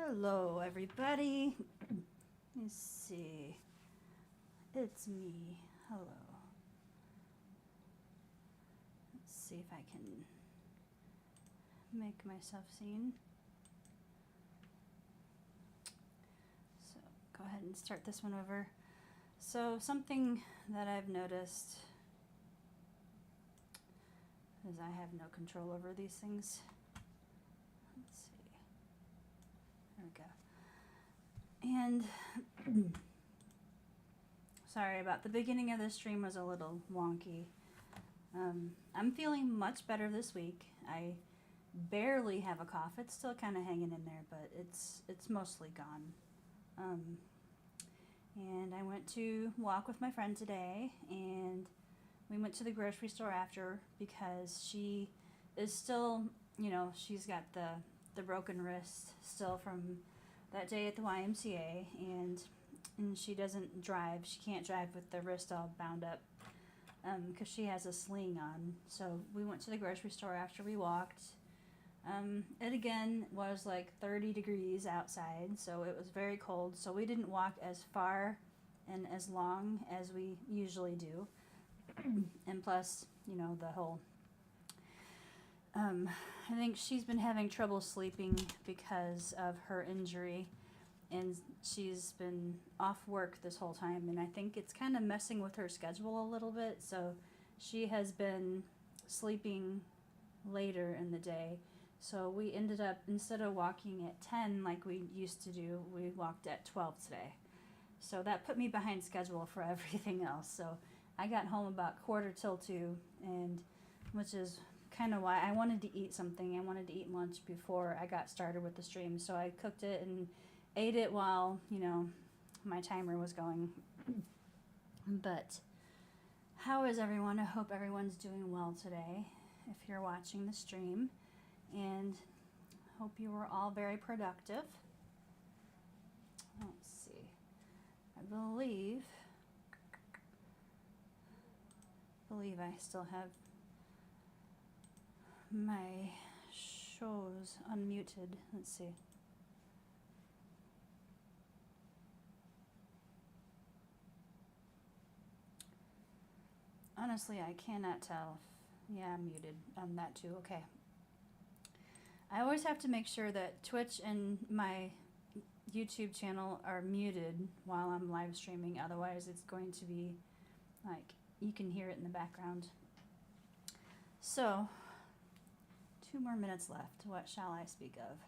Hello, everybody. Let's see. It's me. Hello. Let's see if I can make myself seen. So go ahead and start this one over. So something that I've noticed is I have no control over these things. Let's see. There we go. And sorry about the beginning of the stream was a little wonky. I'm feeling much better this week. I barely have a cough. It's still kind of hanging in there, but it's mostly gone. And I went to walk with my friend today, and we went to the grocery store after because she is still, she's got the broken wrist still from that day at the YMCA, and she doesn't drive. She can't drive with the wrist all bound up because she has a sling on. So we went to the grocery store after we walked. It again was like 30 degrees outside, so it was very cold. So we didn't walk as far and as long as we usually do. And plus, the whole, I think she's been having trouble sleeping because of her injury, and she's been off work this whole time, and I think it's kind of messing with her schedule a little bit. So she has been sleeping later in the day. So we ended up, instead of walking at 10 like we used to do, we walked at 12 today. So that put me behind schedule for everything else. So I got home about 1:45, and which is kind of why I wanted to eat something. I wanted to eat lunch before I got started with the stream. So I cooked it and ate it while, my timer was going. But how is everyone? I hope everyone's doing well today if you're watching the stream. And hope you were all very productive. Let's see. I believe I still have my shows unmuted. Let's see. Honestly, I cannot tell. Yeah, I'm muted on that too. Okay. I always have to make sure that Twitch and my YouTube channel are muted while I'm live streaming. Otherwise, it's going to be like you can hear it in the background. So, 2 more minutes left. What shall I speak of?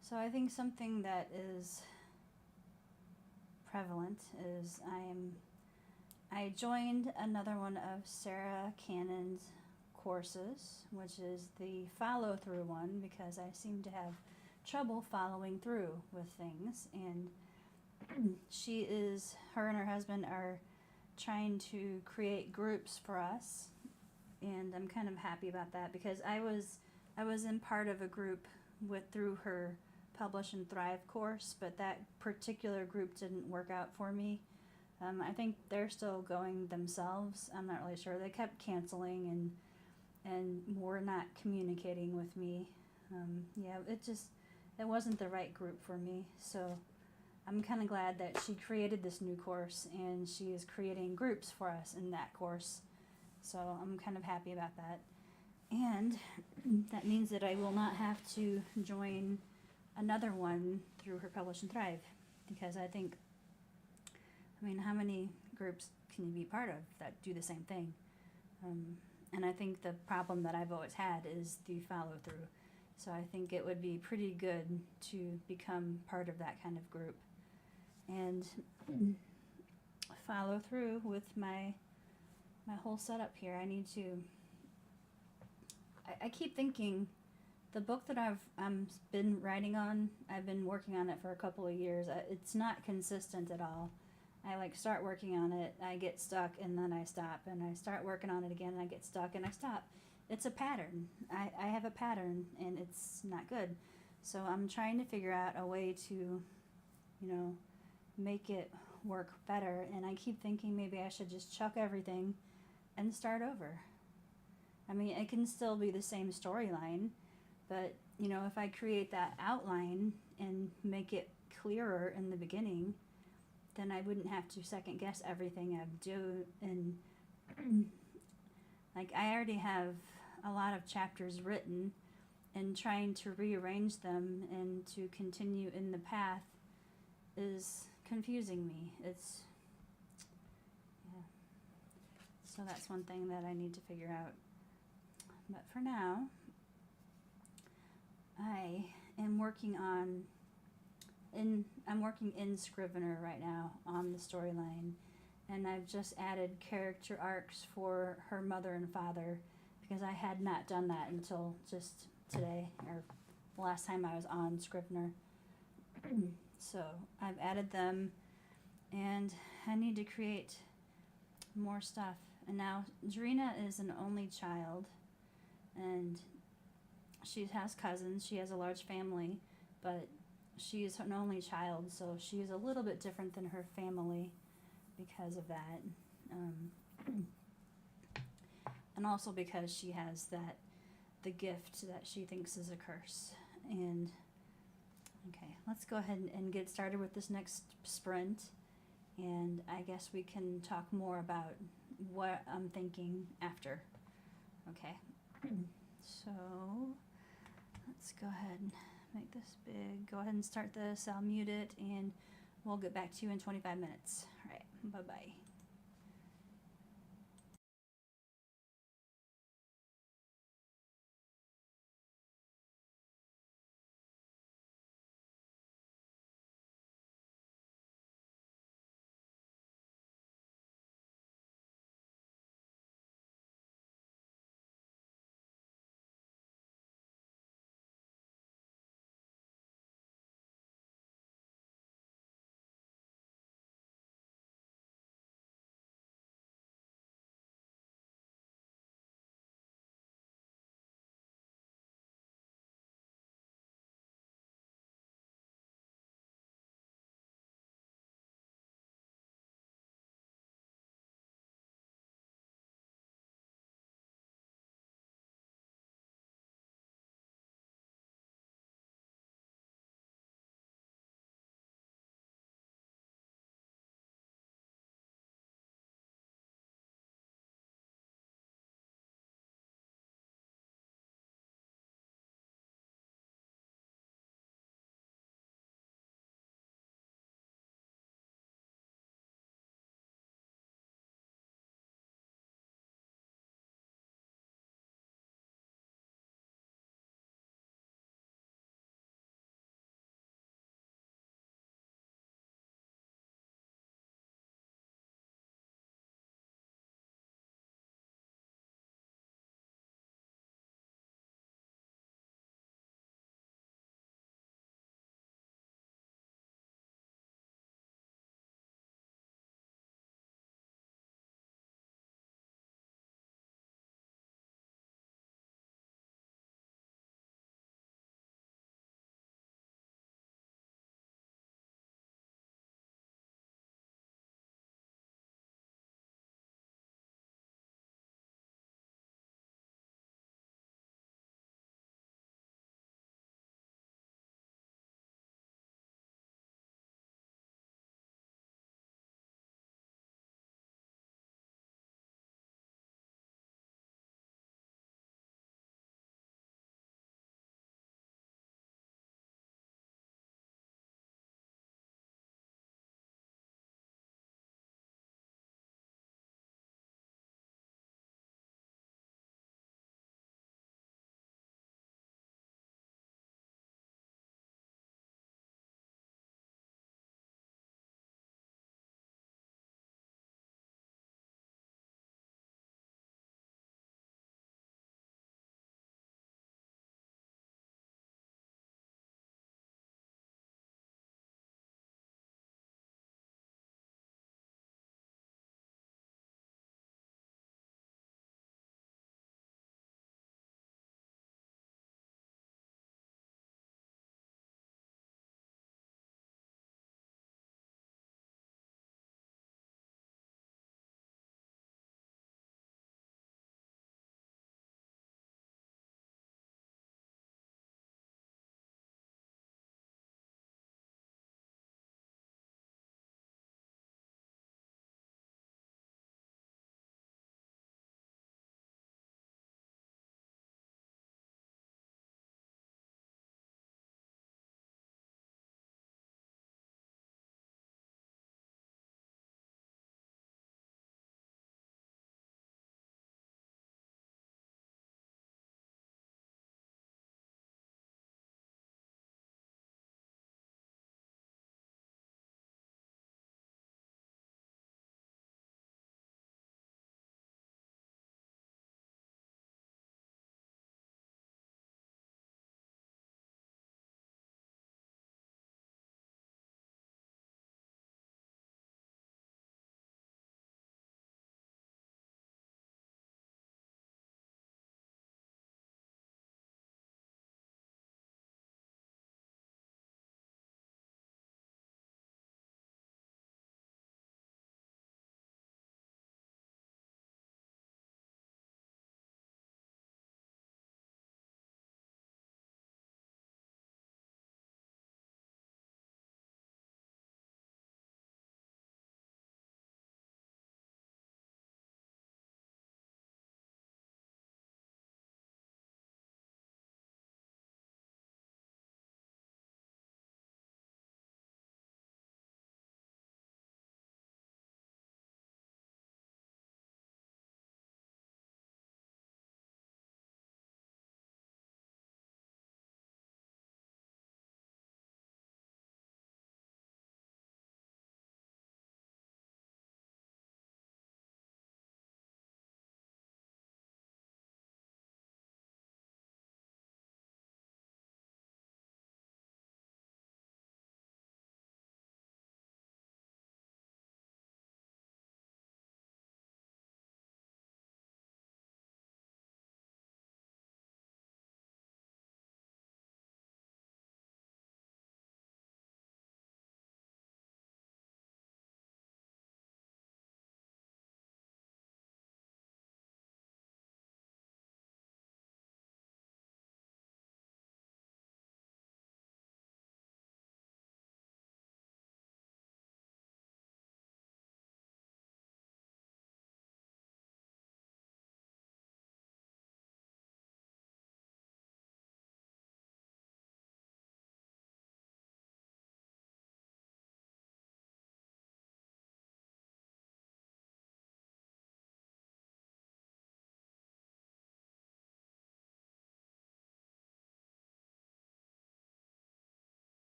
So I think something that is prevalent is I joined another one of Sarah Cannon's courses, which is the follow through one, because I seem to have trouble following through with things. And her and her husband are trying to create groups for us, and I'm kind of happy about that because I was in part of a group through her Publish and Thrive course, but that particular group didn't work out for me. I think they're still going themselves. I'm not really sure. They kept canceling and were not communicating with me. It wasn't the right group for me. So I'm kind of glad that she created this new course, and she is creating groups for us in that course. So I'm kind of happy about that. And that means that I will not have to join another one through her Publish and Thrive, because how many groups can you be part of that do the same thing? And I think the problem that I've always had is the follow through. So I think it would be pretty good to become part of that kind of group and follow through with my whole setup here. I need to, I keep thinking the book that I've been writing on, I've been working on it for a couple of years. It's not consistent at all. I start working on it, I get stuck, and then I stop, and I start working on it again, and I get stuck, and I stop. It's a pattern. I have a pattern, and it's not good. So I'm trying to figure out a way to, make it work better, and I keep thinking maybe I should just chuck everything and start over. It can still be the same storyline, but if I create that outline and make it clearer in the beginning, then I wouldn't have to second guess everything I do. And like, I already have a lot of chapters written, and trying to rearrange them and to continue in the path is confusing me. Yeah. So that's one thing that I need to figure out. But for now, I am working I'm working in Scrivener right now on the storyline, and I've just added character arcs for her mother and father, because I had not done that until just today, or the last time I was on Scrivener. So I've added them, and I need to create more stuff. And now Zarina is an only child, and she has cousins. She has a large family, but she is an only child, so she is a little bit different than her family because of that. And also because she has the gift that she thinks is a curse. And okay, let's go ahead and get started with this next sprint, and I guess we can talk more about what I'm thinking after. Okay, so let's go ahead and make this big. Go ahead and start this. I'll mute it, and we'll get back to you in 25 minutes. All right, bye-bye.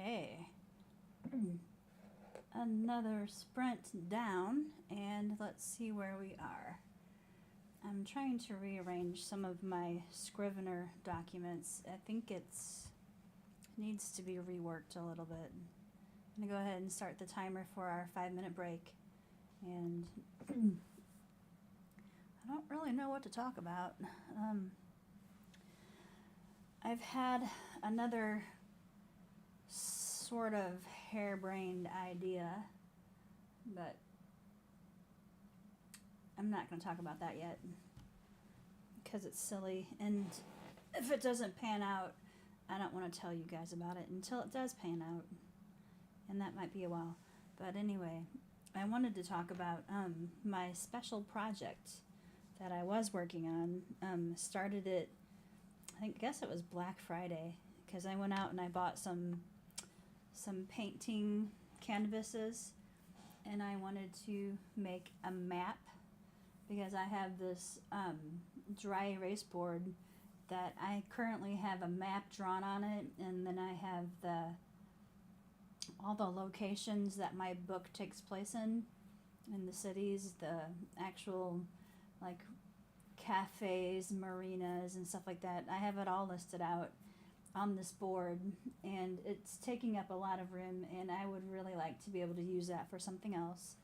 Okay. Another sprint down, and let's see where we are. I'm trying to rearrange some of my Scrivener documents. I think it needs to be reworked a little bit. I'm going to go ahead and start the timer for our 5-minute break. And I don't really know what to talk about. I've had another sort of harebrained idea, but I'm not going to talk about that yet because it's silly, and if it doesn't pan out, I don't want to tell you guys about it until it does pan out, and that might be a while. But anyway, I wanted to talk about my special project that I was working on. Started it, I guess it was Black Friday, because I went out and I bought some painting canvases, and I wanted to make a map because I have this dry erase board that I currently have a map drawn on it, and then I have all the locations that my book takes place in the cities, the actual like cafes, marinas, and stuff like that. I have it all listed out on this board, and it's taking up a lot of room, and I would really like to be able to use that for something else,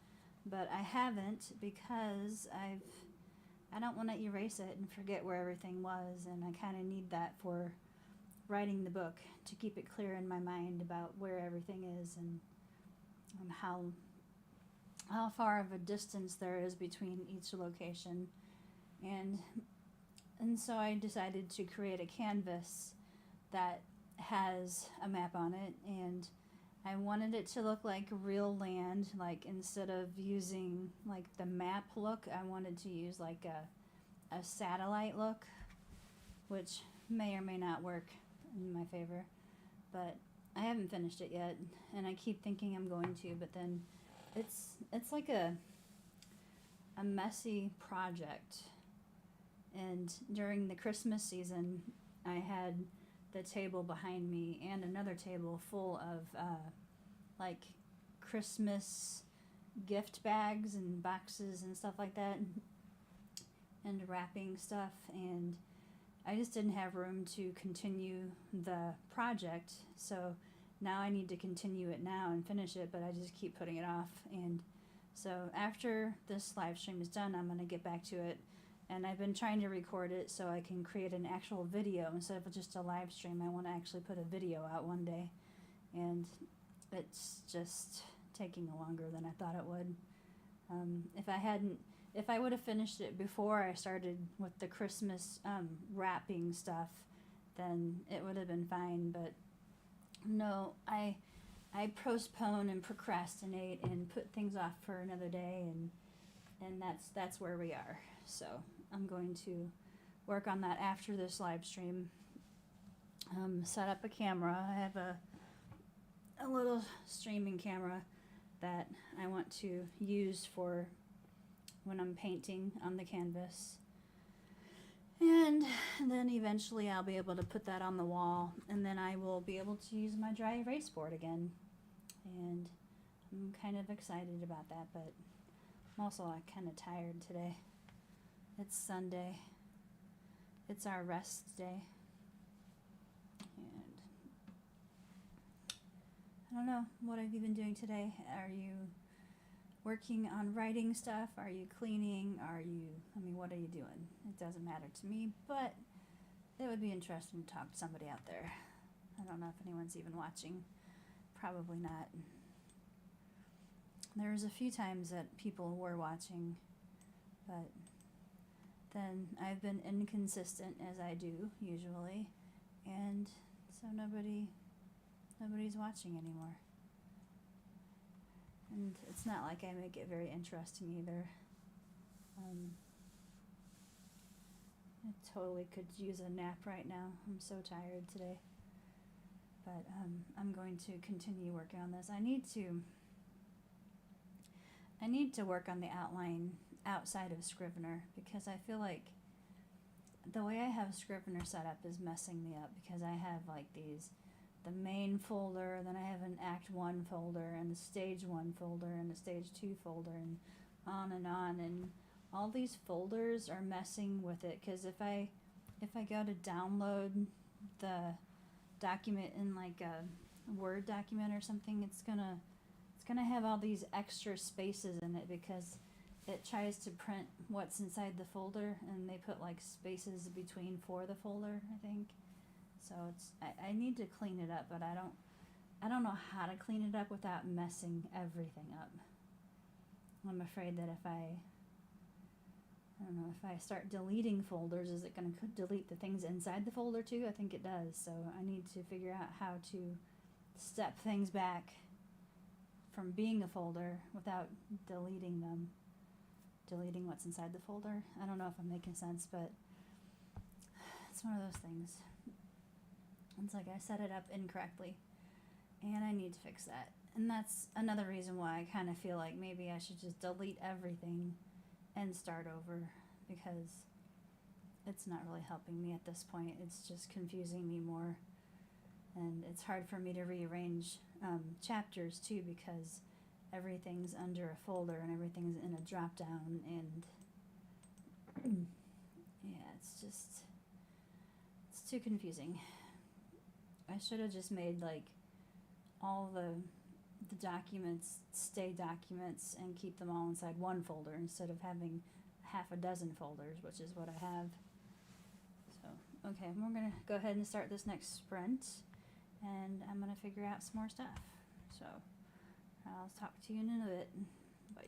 but I haven't because I don't want to erase it and forget where everything was, and I kind of need that for writing the book to keep it clear in my mind about where everything is and how far of a distance there is between each location. And so I decided to create a canvas that has a map on it, and I wanted it to look like real land. Like, instead of using like the map look, I wanted to use like a satellite look, which may or may not work in my favor, but I haven't finished it yet, and I keep thinking I'm going to, but then it's like a messy project. And during the Christmas season, I had the table behind me and another table full of like Christmas gift bags and boxes and stuff like that, and wrapping stuff, and I just didn't have room to continue the project, so now I need to continue it now and finish it, but I just keep putting it off. And so after this live stream is done, I'm going to get back to it, and I've been trying to record it so I can create an actual video instead of just a live stream. I want to actually put a video out one day, and it's just taking longer than I thought it would. If I would have finished it before I started with the Christmas wrapping stuff, then it would have been fine, but no, I postpone and procrastinate and put things off for another day, and that's where we are. So I'm going to work on that after this live stream. Set up a camera. I have a little streaming camera that I want to use for when I'm painting on the canvas. And then eventually I'll be able to put that on the wall, and then I will be able to use my dry erase board again. And I'm kind of excited about that, but I'm also kind of tired today. It's Sunday. It's our rest day. And I don't know, what have you been doing today? Are you working on writing stuff? Are you cleaning? What are you doing? It doesn't matter to me, but it would be interesting to talk to somebody out there. I don't know if anyone's even watching. Probably not. There's a few times that people were watching, but then I've been inconsistent, as I do usually, and so nobody's watching anymore. And it's not like I make it very interesting either. I totally could use a nap right now. I'm so tired today. But I'm going to continue working on this. I need to work on the outline outside of Scrivener, because I feel like the way I have Scrivener set up is messing me up, because I have like these the main folder, then I have an Act 1 folder, and a Stage 1 folder, and a Stage 2 folder, and on, and all these folders are messing with it, because if I go to download the document in like a Word document or something, it's gonna have all these extra spaces in it, because it tries to print what's inside the folder, and they put like spaces between for the folder, I think. So I need to clean it up, but I don't know how to clean it up without messing everything up. I'm afraid that if I don't know, if I start deleting folders, is it going to delete the things inside the folder too? I think it does. So I need to figure out how to step things back from being a folder without deleting them. Deleting what's inside the folder. I don't know if I'm making sense, but it's one of those things. It's like I set it up incorrectly, and I need to fix that. And that's another reason why I kind of feel like maybe I should just delete everything and start over, because it's not really helping me at this point. It's just confusing me more, and it's hard for me to rearrange chapters too, because everything's under a folder and everything's in a drop down, and yeah, it's too confusing. I should have just made like all the documents stay documents and keep them all inside one folder instead of having half a dozen folders, which is what I have. So, okay, we're going to go ahead and start this next sprint, and I'm going to figure out some more stuff. So, I'll talk to you in a bit. Bye.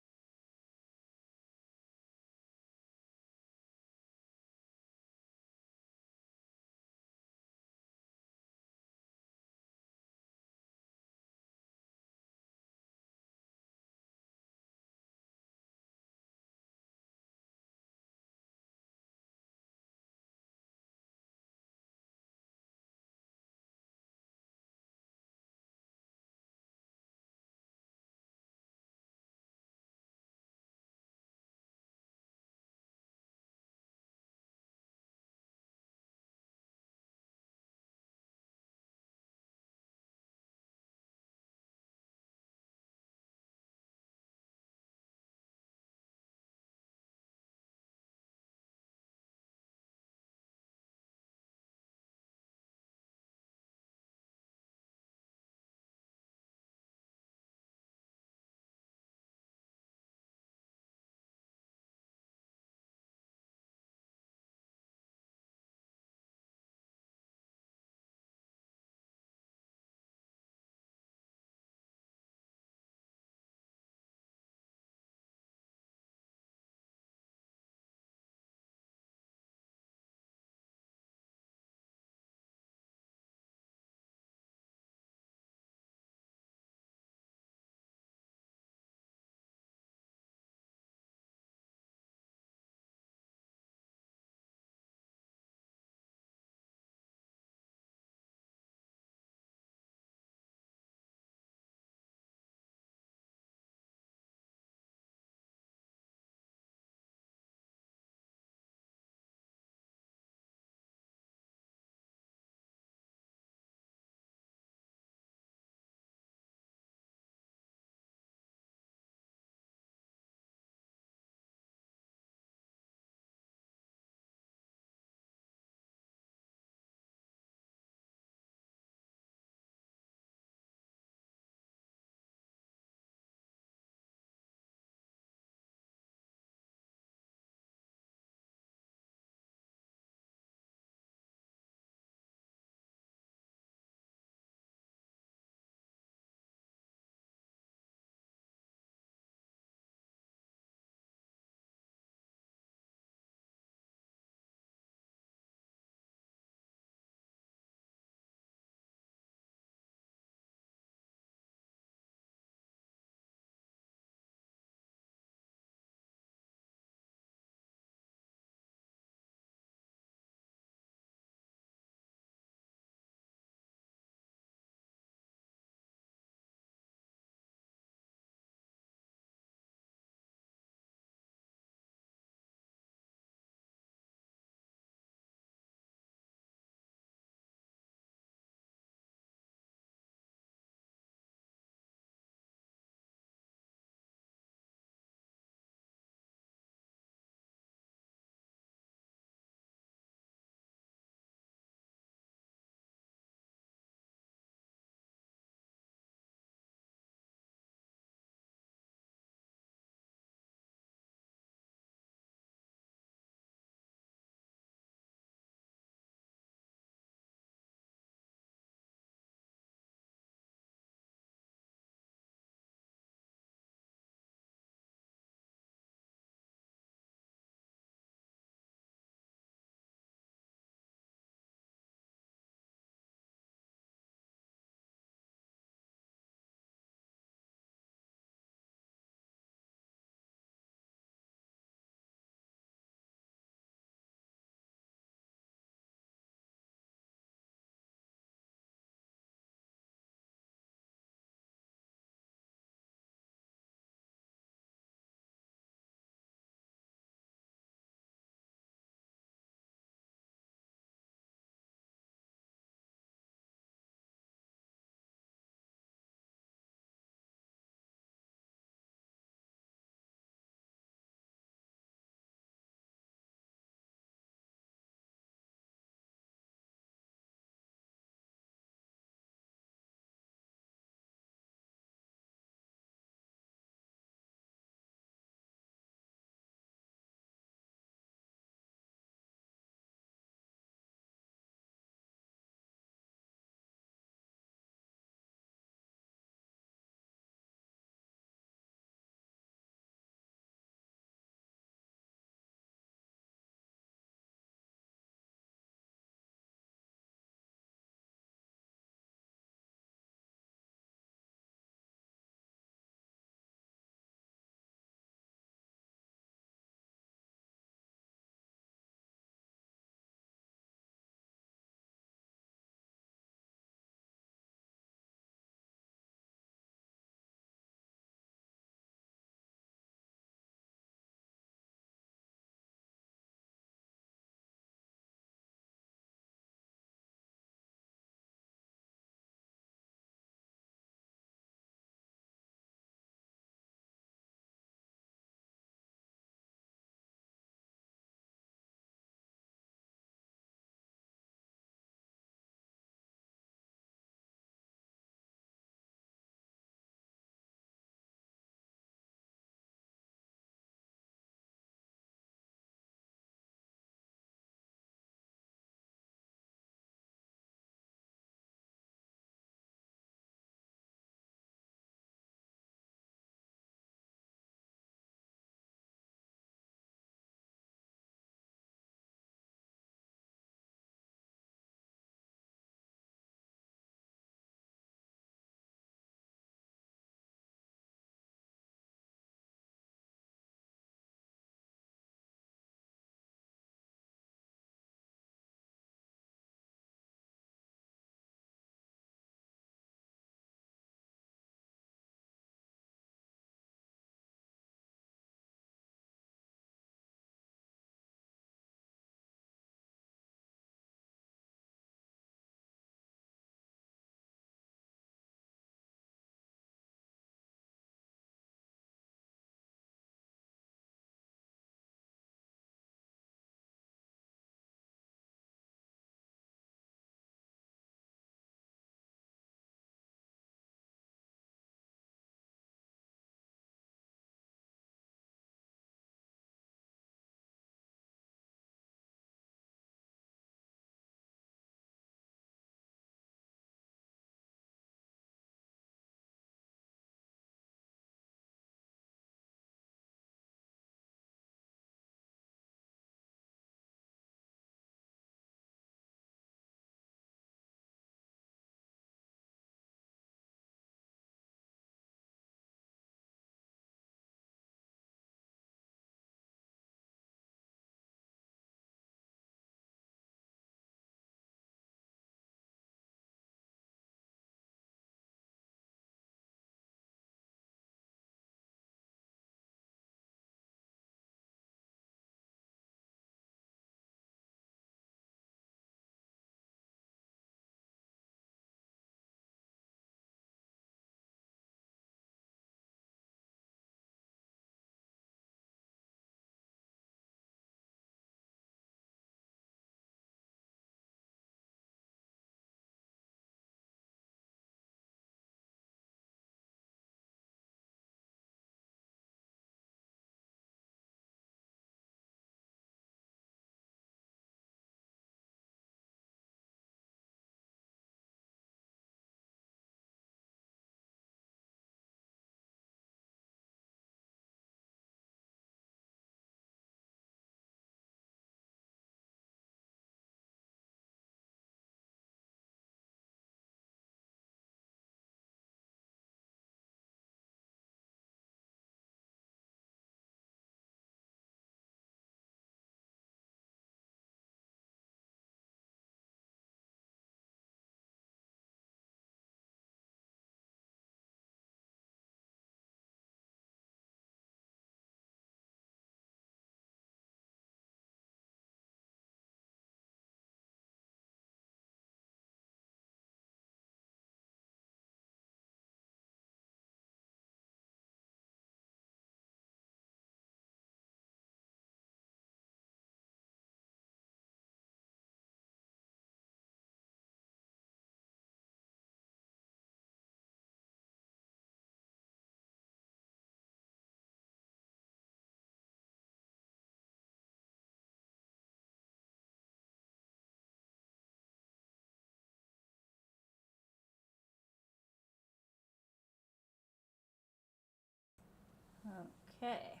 Okay,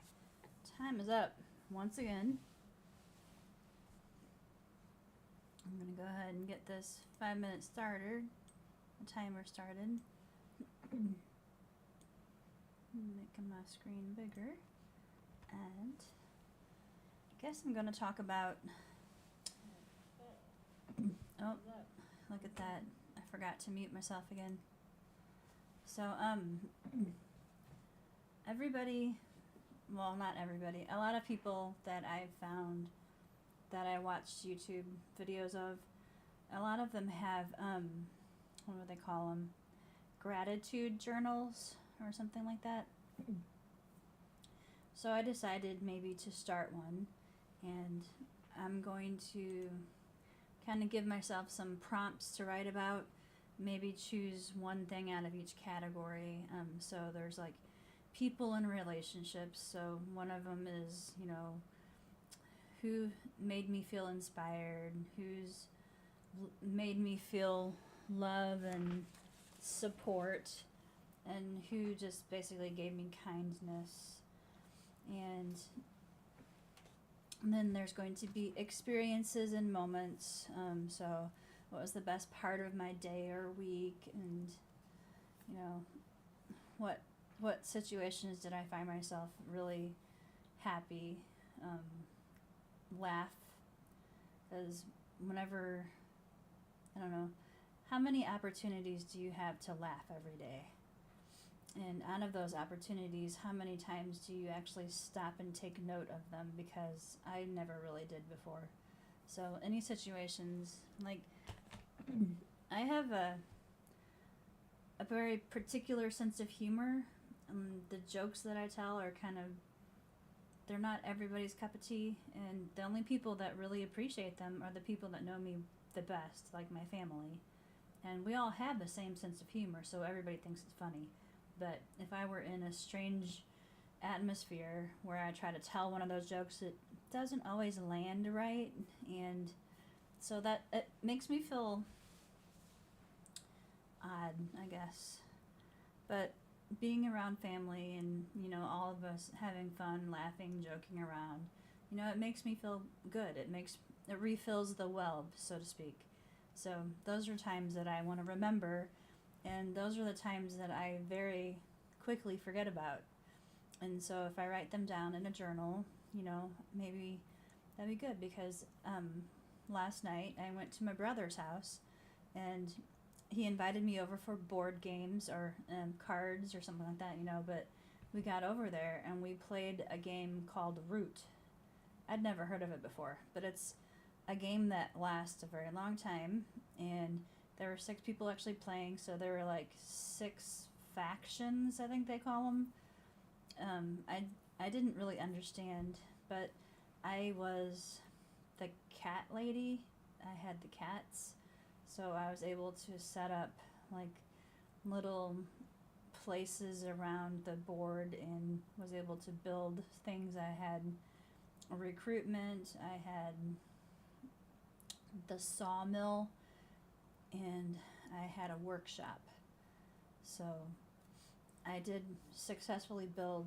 time is up once again. I'm gonna go ahead and get this 5-minute starter, the timer started. Making my screen bigger, and I guess I'm gonna talk about. Oh, look at that! I forgot to mute myself again. So everybody, well, not everybody, a lot of people that I've found that I watched YouTube videos of, a lot of them have, what do they call them? Gratitude journals or something like that. So I decided maybe to start one, and I'm going to kind of give myself some prompts to write about, maybe choose one thing out of each category. So there's like people and relationships. So one of them is, who made me feel inspired, who's made me feel love and support, and who just basically gave me kindness. And then there's going to be experiences and moments. So what was the best part of my day or week, and what situations did I find myself really happy, laugh, because whenever, I don't know, how many opportunities do you have to laugh every day? And out of those opportunities, how many times do you actually stop and take note of them? Because I never really did before. So any situations, like, I have a very particular sense of humor. The jokes that I tell are they're not everybody's cup of tea, and the only people that really appreciate them are the people that know me the best, like my family. And we all have the same sense of humor, so everybody thinks it's funny. But if I were in a strange atmosphere where I try to tell one of those jokes, it doesn't always land right, and so that it makes me feel odd, I guess. But being around family and, all of us having fun, laughing, joking around, it makes me feel good. It refills the well, so to speak. So those are times that I want to remember, and those are the times that I very quickly forget about. And so if I write them down in a journal, maybe that'd be good, because last night I went to my brother's house, and he invited me over for board games or cards or something like that, but we got over there and we played a game called Root. I'd never heard of it before, but it's a game that lasts a very long time, and there were 6 people actually playing, so there were like 6 factions, I think they call them. I didn't really understand, but I was the cat lady. I had the cats, so I was able to set up like little places around the board and was able to build things. I had a recruitment, I had the sawmill, and I had a workshop. So I did successfully build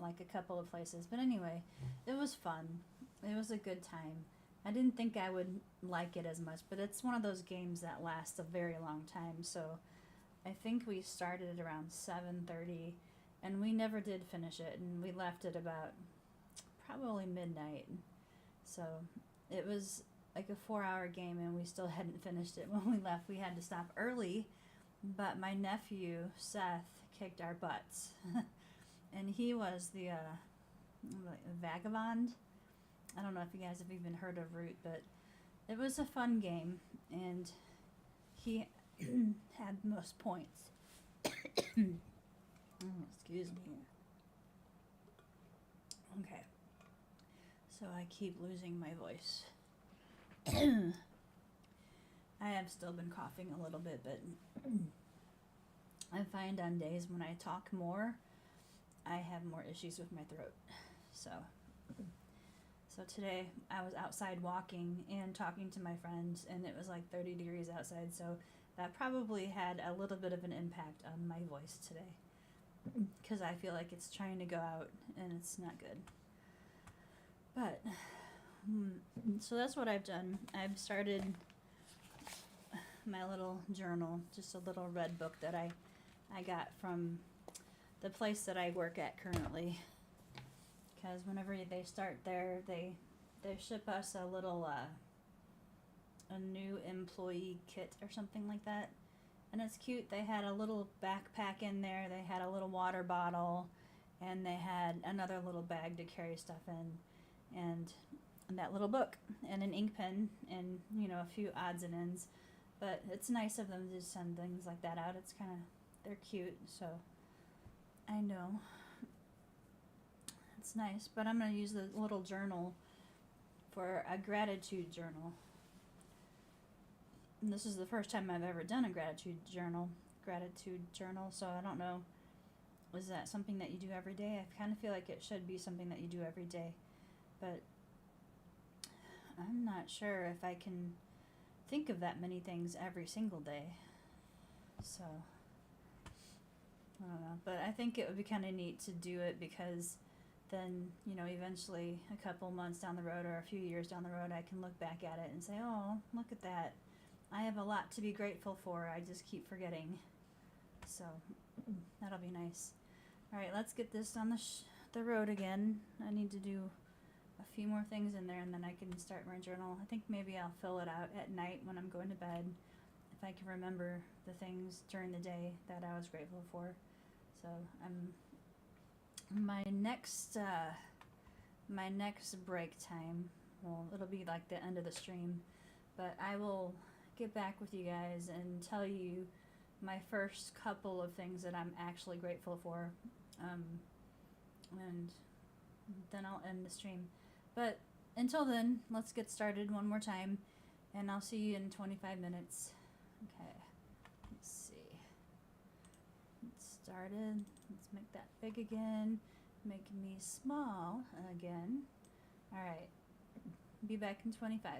like a couple of places. But anyway, it was fun. It was a good time. I didn't think I would like it as much, but it's one of those games that lasts a very long time. So I think we started around 7:30, and we never did finish it, and we left at about probably midnight. So it was like a 4-hour game, and we still hadn't finished it when we left. We had to stop early, but my nephew Seth kicked our butts. And he was the vagabond. I don't know if you guys have even heard of Root, but it was a fun game, and he had the most points. Excuse me. Okay. So I keep losing my voice. I have still been coughing a little bit, but I find on days when I talk more, I have more issues with my throat. So today I was outside walking and talking to my friends, and it was like 30 degrees outside, so that probably had a little bit of an impact on my voice today. because I feel like it's trying to go out and it's not good. But so that's what I've done. I've started my little journal, just a little red book that I got from the place that I work at currently. Because whenever they start there, they ship us a little a new employee kit or something like that, and it's cute. They had a little backpack in there. They had a little water bottle, and they had another little bag to carry stuff in, and that little book, and an ink pen, and a few odds and ends. But it's nice of them to send things like that out. It's kind of, they're cute, so I know it's nice. But I'm gonna use the little journal for a gratitude journal. And this is the first time I've ever done a gratitude journal. So I don't know. Is that something that you do every day? I kind of feel like it should be something that you do every day, but I'm not sure if I can think of that many things every single day. So I don't know, but I think it would be kind of neat to do it, because then eventually a couple months down the road or a few years down the road, I can look back at it and say, oh, look at that. I have a lot to be grateful for. I just keep forgetting. So that'll be nice. All right, let's get this on the road again. I need to do a few more things in there, and then I can start my journal. I think maybe I'll fill it out at night when I'm going to bed, if I can remember the things during the day that I was grateful for. So my next break time, well, it'll be like the end of the stream, but I will get back with you guys and tell you my first couple of things that I'm actually grateful for, and then I'll end the stream. But until then, let's get started one more time, and I'll see you in 25 minutes. Okay, let's see. It's started. Let's make that big again. Make me small again. All right, be back in 25.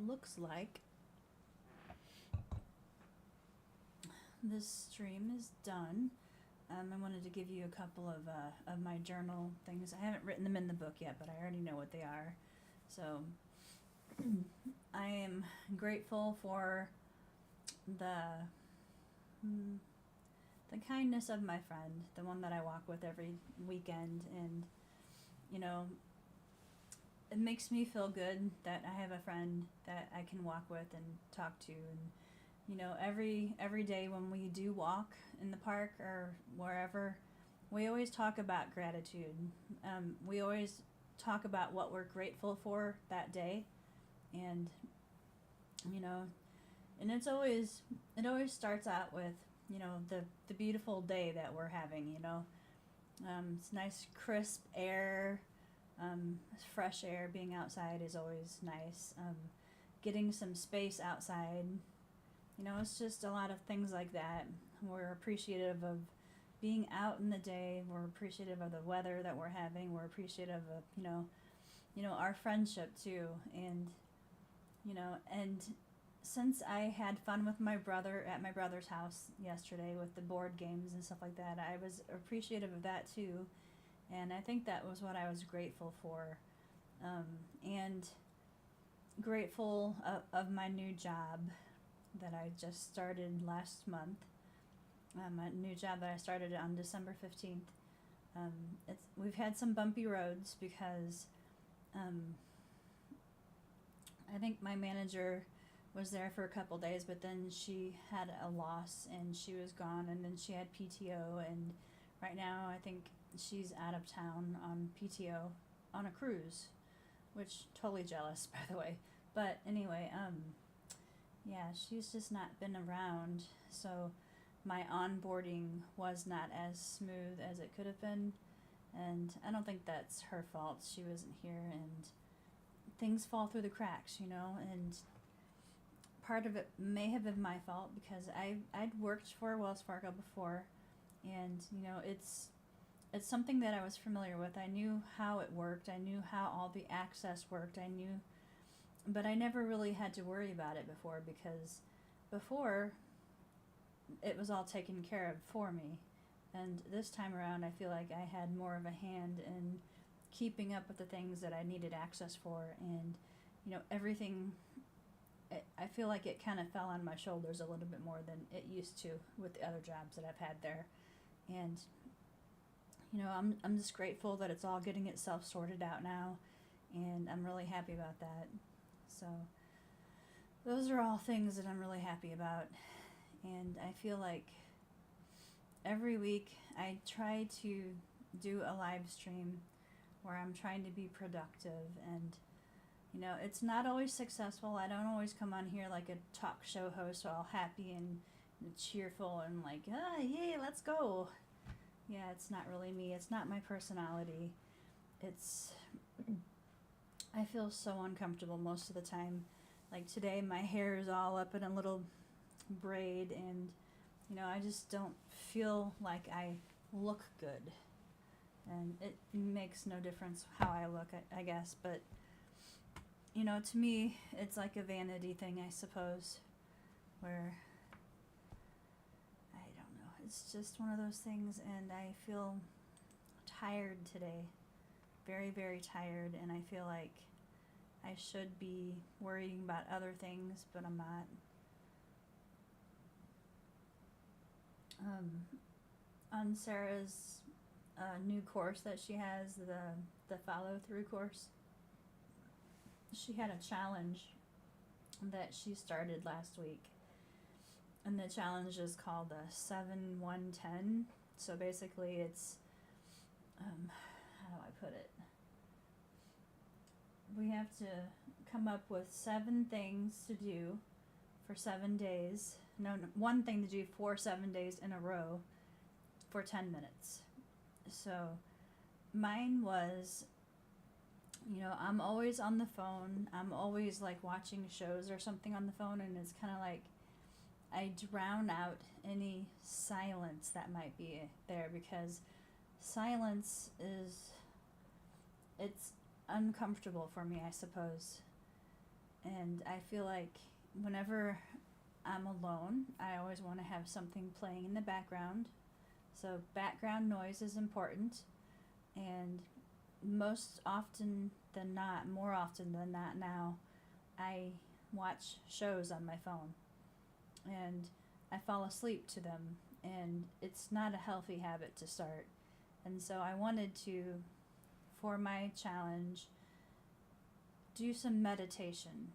looks like this stream is done. I wanted to give you a couple of my journal things. I haven't written them in the book yet, but I already know what they are. So I am grateful for the kindness of my friend, the one that I walk with every weekend, and you know, it makes me feel good that I have a friend that I can walk with and talk to. And you know, every day when we do walk in the park or wherever, we always talk about gratitude. We always talk about what we're grateful for that day, and you know, and it always starts out with, you know, the beautiful day that we're having. You know, it's nice crisp air, fresh air. Being outside is always nice. Getting some space outside. You know, it's just a lot of things like that. We're appreciative of being out in the day. We're appreciative of the weather that we're having. We're appreciative of, you know, our friendship too. And, you know, and since I had fun with my brother at my brother's house yesterday with the board games and stuff like that, I was appreciative of that too. And I think that was what I was grateful for. And grateful of my new job that I just started last month. A new job that I started on December 15th. We've had some bumpy roads because I think my manager was there for a couple days, but then she had a loss and she was gone, and then she had PTO, and right now I think she's out of town on PTO on a cruise, which totally jealous, by the way. But anyway, yeah, she's just not been around, so my onboarding was not as smooth as it could have been, and I don't think that's her fault. She wasn't here, and things fall through the cracks, you know, and part of it may have been my fault because I'd worked for Wells Fargo before, and, you know, it's something that I was familiar with. I knew how it worked. I knew how all the access worked. I knew, but I never really had to worry about it before, because before it was all taken care of for me. And this time around, I feel like I had more of a hand in keeping up with the things that I needed access for. And, you know, everything, I feel like it kind of fell on my shoulders a little bit more than it used to with the other jobs that I've had there. And, you know, I'm just grateful that it's all getting itself sorted out now, and I'm really happy about that. So those are all things that I'm really happy about. And I feel like every week I try to do a live stream where I'm trying to be productive, and, you know, it's not always successful. I don't always come on here like a talk show host, all happy and cheerful and like, yay, let's go. Yeah, it's not really me. It's not my personality. I feel so uncomfortable most of the time. Like today, my hair is all up in a little braid, and, you know, I just don't feel like I look good. And it makes no difference how I look, I guess. But, you know, to me, it's like a vanity thing, I suppose, where, I don't know, it's just one of those things, and I feel tired today. Very, very tired, and I feel like I should be worrying about other things, but I'm not. On Sarah's new course that she has, the follow-through course, she had a challenge that she started last week, and the challenge is called 7-1-10. So basically it's, how do I put it? We have to come up with 7 things to do for 7 days. No, one thing to do for 7 days in a row for 10 minutes. So mine was, you know, I'm always on the phone. I'm always like watching shows or something on the phone, and it's kind of like I drown out any silence that might be there, because silence it's uncomfortable for me, I suppose. And I feel like whenever I'm alone, I always want to have something playing in the background. So background noise is important. And most often than not, more often than not now, I watch shows on my phone. And I fall asleep to them. And it's not a healthy habit to start. And so I wanted to, for my challenge, do some meditation.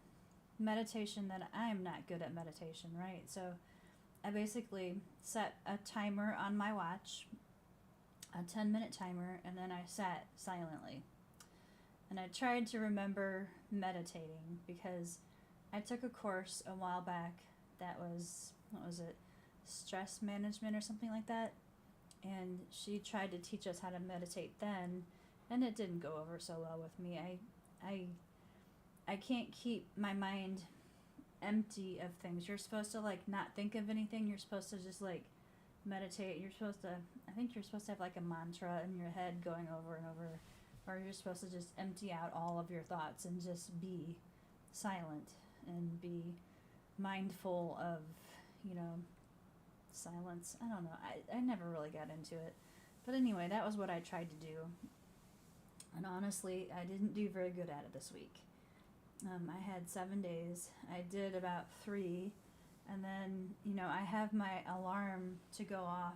Meditation that I'm not good at meditation, right? So I basically set a timer on my watch, a 10-minute timer, and then I sat silently. And I tried to remember meditating because I took a course a while back that was, what was it, stress management or something like that. And she tried to teach us how to meditate then, and it didn't go over so well with me. I can't keep my mind empty of things. You're supposed to like not think of anything. You're supposed to just like meditate. You're supposed to, I think you're supposed to have like a mantra in your head going over and over, or you're supposed to just empty out all of your thoughts and just be silent and be mindful of, you know, silence. I don't know. I never really got into it. But anyway, that was what I tried to do. And honestly, I didn't do very good at it this week. I had 7 days. I did about 3. And then, you know, I have my alarm to go off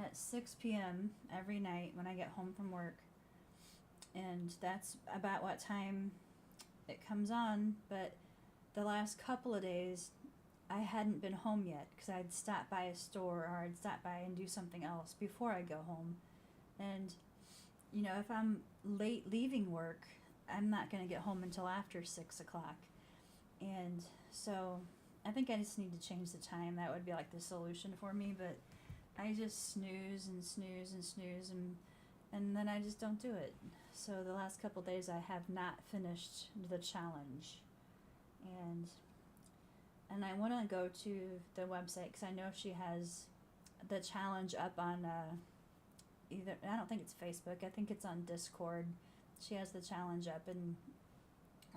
at 6 p.m. every night when I get home from work. And that's about what time it comes on. But the last couple of days, I hadn't been home yet because I'd stop by a store or I'd stop by and do something else before I go home. And, you know, if I'm late leaving work, I'm not going to get home until after 6 o'clock. And so I think I just need to change the time. That would be like the solution for me. But I just snooze and snooze and snooze and then I just don't do it. So the last couple days I have not finished the challenge. And I want to go to the website because I know she has the challenge up on either, I don't think it's Facebook, I think it's on Discord. She has the challenge up, and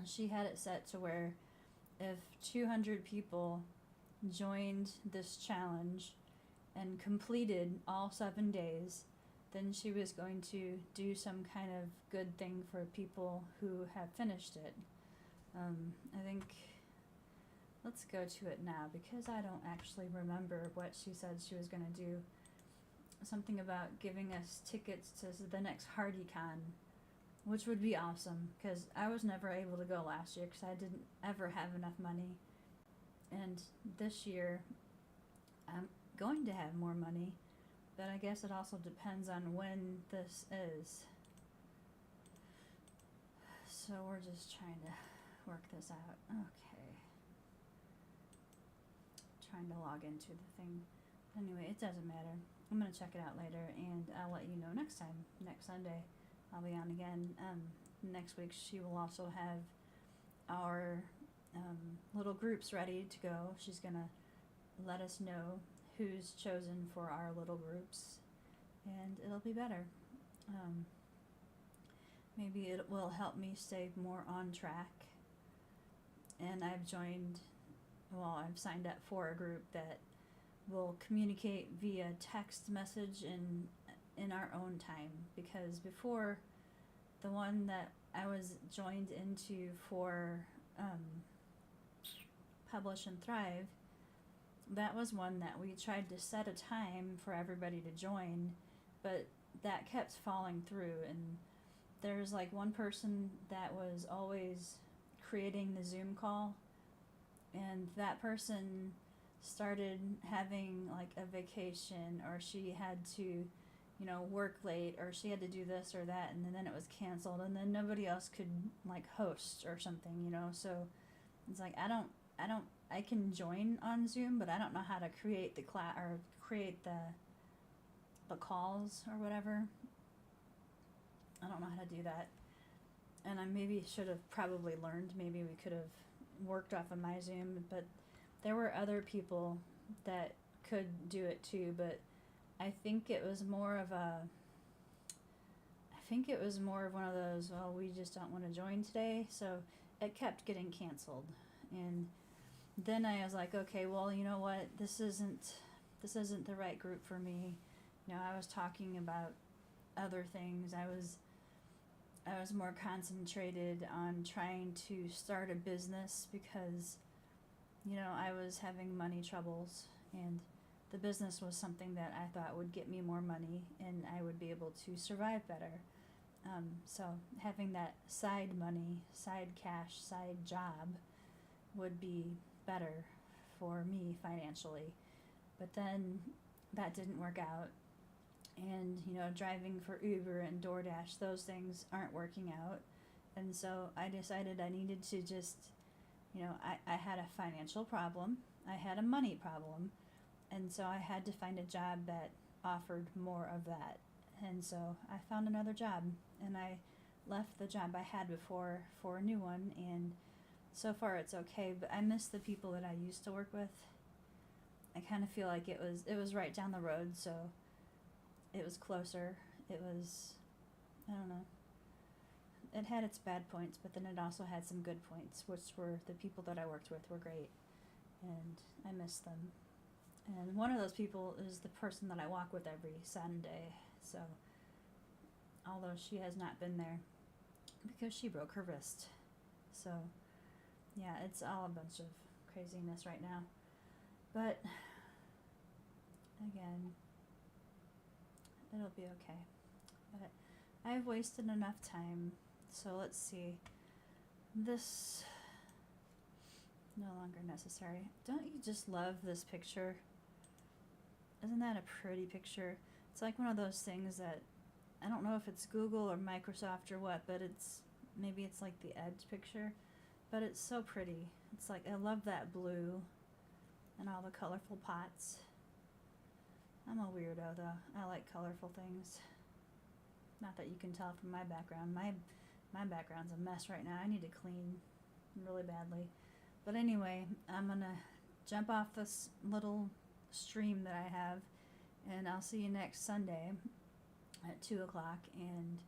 she had it set to where if 200 people joined this challenge and completed all 7 days, then she was going to do some kind of good thing for people who have finished it. I think, let's go to it now because I don't actually remember what she said she was going to do. Something about giving us tickets to the next HardyCon, which would be awesome because I was never able to go last year because I didn't ever have enough money. And this year, I'm going to have more money, but I guess it also depends on when this is. So we're just trying to work this out. Okay. Trying to log into the thing. Anyway, it doesn't matter. I'm going to check it out later, and I'll let you know next time. Next Sunday, I'll be on again. Next week, she will also have our little groups ready to go. She's going to let us know who's chosen for our little groups, and it'll be better. Maybe it will help me stay more on track. And I've signed up for a group that will communicate via text message in our own time, because before, the one that I was joined into for Publish and Thrive, that was one that we tried to set a time for everybody to join, but that kept falling through. And there's like one person that was always creating the Zoom call, and that person started having like a vacation, or she had to, you know, work late, or she had to do this or that, and then it was canceled, and then nobody else could like host or something, you know. So it's like I can join on Zoom, but I don't know how to create the class or create the calls or whatever. I don't know how to do that, and I maybe should have probably learned. Maybe we could have worked off of my Zoom, but there were other people that could do it too. But I think it was more of one of those, well, we just don't want to join today. So it kept getting canceled. And then I was like, okay, well, you know what? This isn't the right group for me. I was talking about other things. I was more concentrated on trying to start a business because I was having money troubles, and the business was something that I thought would get me more money and I would be able to survive better. So having that side money, side cash, side job would be better for me financially. But then that didn't work out. And, driving for Uber and DoorDash, those things aren't working out. And so I decided I needed to just, I had a financial problem, I had a money problem, and so I had to find a job that offered more of that. And so I found another job, and I left the job I had before for a new one, and so far it's okay, but I miss the people that I used to work with. I kind of feel like it was right down the road, so it was closer. It was, I don't know. It had its bad points, but then it also had some good points, which were the people that I worked with were great, and I miss them. And one of those people is the person that I walk with every Sunday. So, although she has not been there because she broke her wrist. So, yeah, it's all a bunch of craziness right now. But, again, it'll be okay. But I've wasted enough time. So let's see. This no longer necessary. Don't you just love this picture? Isn't that a pretty picture? It's like one of those things that I don't know if it's Google or Microsoft or what, but maybe it's like the Edge picture, but it's so pretty. It's like, I love that blue and all the colorful pots. I'm a weirdo though. I like colorful things. Not that you can tell from my background. My background's a mess right now. I need to clean really badly. But anyway, I'm gonna jump off this little stream that I have, and I'll see you next Sunday at 2 o'clock, and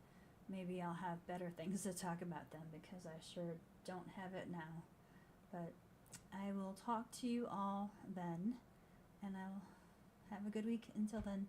maybe I'll have better things to talk about then, because I sure don't have it now. But I will talk to you all then, and I'll have a good week until then.